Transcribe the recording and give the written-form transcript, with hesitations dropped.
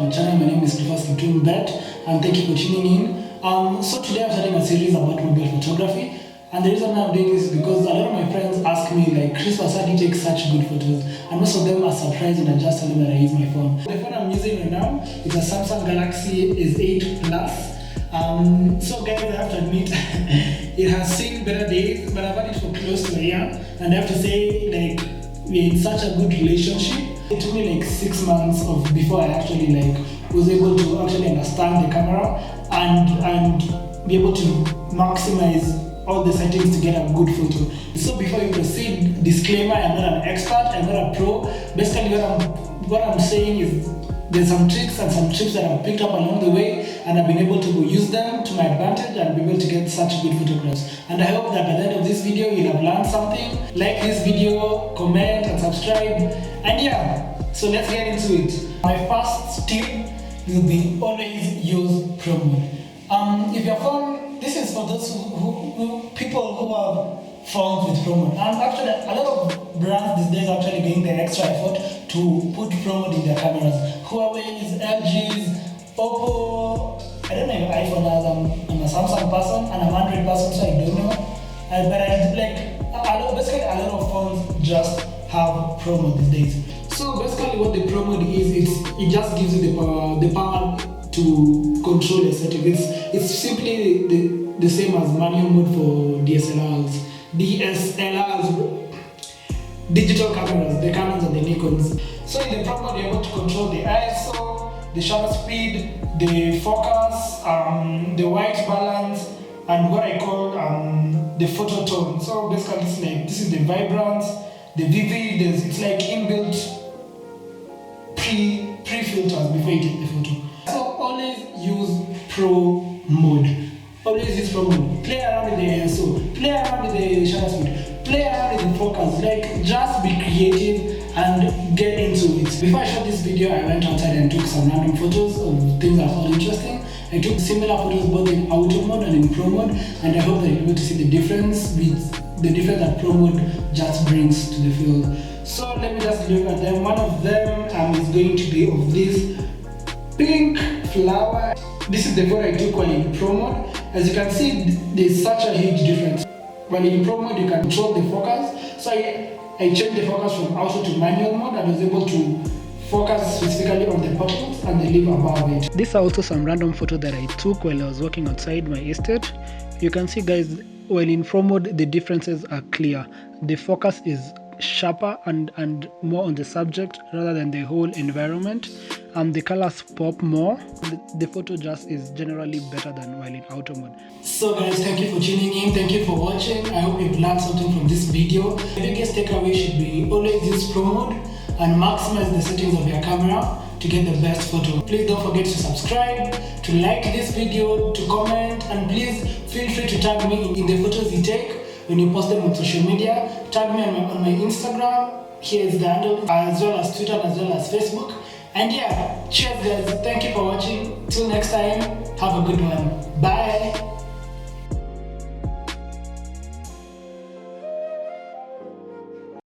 my channel. My name is Bet, and thank you for tuning in. So today I'm starting a series about mobile photography, and the reason I'm doing this is because a lot of my friends ask me like, Chris, how do you take such good photos? And most of them are surprised when I just tell them that I use my phone. The phone I'm using right now is a Samsung Galaxy S8 Plus. So guys, I have to admit, it has seen better days, but I've had it for close to a year, and I have to say, like, we're in such a good relationship. It took me like 6 months before I actually was able to actually understand the camera and be able to maximize all the settings to get a good photo. So before you proceed, disclaimer, I'm not an expert, I'm not a pro. Basically what I'm saying is there's some tricks and some tips that I've picked up along the way, and I've been able to use them to my advantage and be able to get such good photographs. And I hope that by the end of this video you'll have learned something. Like this video, comment and subscribe, and yeah, so let's get into it. My first tip will be always use Pro Mode. If your phone, this is for those people who have phones with Pro Mode. And actually a lot of brands these days are actually getting the extra effort to put Pro Mode in their cameras. Huawei's, LG's, Oppo. I don't know if iPhone has. I'm a Samsung person and I'm an Android person, so I don't know. But basically a lot of phones just have Pro Mode these days. So basically what the Pro Mode is, it just gives you the power to control your settings. It's simply the same as manual mode for DSLRs, digital cameras, the Canons and the Nikons. So in the Pro Mode, you're able to control the ISO, the shutter speed, the focus, the white balance, and what I call the photo tone. So basically, this is the vibrance, the vivid. It's like inbuilt pre-filters before you take the photo. So always use Pro Mode. Always use Pro Mode. Play around with the ISO, play around with the shutter speed, play around with the focus. Just be creative and get into it. Before I shot this video, I went outside and took some random photos of things I found interesting. I took similar photos both in auto mode and in Pro Mode, and I hope that you're able to see the difference that Pro Mode just brings to the field. So let me just look at them. One of them is going to be of this pink flower. This is the photo I took while in Pro Mode. As you can see, there's such a huge difference. While in Pro Mode, you can control the focus. So I changed the focus from auto to manual mode and was able to focus specifically on the particles and the leaf above it. These are also some random photos that I took while I was walking outside my estate. You can see, guys, while in Pro Mode, the differences are clear. The focus is sharper and more on the subject rather than the whole environment. The colors pop more. The photo just is generally better than while in auto mode. So guys, thank you for tuning in. Thank you for watching. I hope you've learned something from this video. The biggest takeaway should be always use Pro Mode and maximize the settings of your camera to get the best photo. Please don't forget to subscribe, to like this video, to comment, and please feel free to tag me in the photos you take when you post them on social media. Tag me on my Instagram. Here is the handle, as well as Twitter, as well as Facebook. And yeah, cheers guys. Thank you for watching. Till next time, have a good one. Bye.